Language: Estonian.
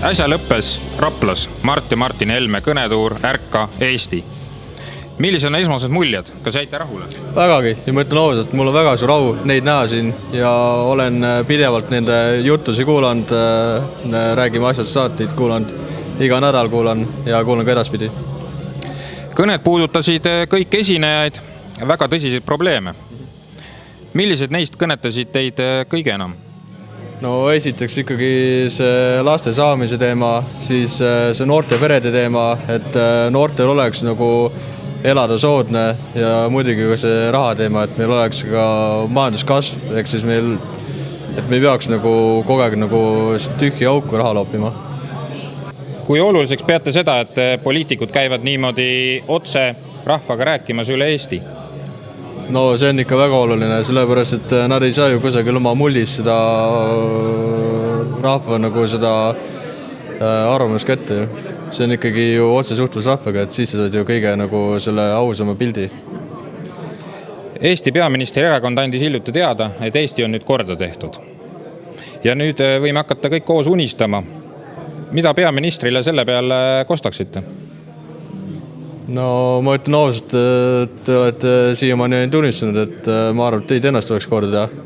Äsja lõppes Raplas Mart ja Martin Helme kõnetuur Ärka Eesti. Millised on esmased muljed? Kas jäite rahule? Vägagi, ja ma ütlen ausalt, mul on väga suur au neid näha siin ja olen pidevalt nende jutusi kuulanud, räägime asjad saateid kuulanud, iga nädal kuulan ja kuulan ka edaspidi. Kõned puudutasid kõik esinejaid väga tõsiseid probleeme. Millised neist kõnetasid teid kõige enam? No esiteks ikkagi see laste saamise teema, siis see noorte perede teema, et noortel oleks nagu elada soodne ja muidugi ka see raha teema, et meil oleks ka majanduskasv, ehk siis et me ei peaks nagu kogu aeg nagu tühja auku raha loopima. Kui oluliseks peate seda, et poliitikud käivad niimoodi otse rahvaga rääkimas üle Eesti? No see on ikka väga oluline, sellepärast, et nad ei saa ju kusagil oma mullis seda rahva nagu seda arvamust kätte. See on ikkagi ju otse suhtlus rahvaga, et siis sa saad ju kõige nagu selle ausama pildi. Eesti peaministri erakond andis hiljuti teada, et Eesti on nüüd korda tehtud. Ja nüüd võime hakata kõik koos unistama. Mida peaministrile selle peale kostaksite? No ma ütlen ausalt, et te olete siiamaani tunnistanud, et ma arvan, et teid ennast oleks korda teha.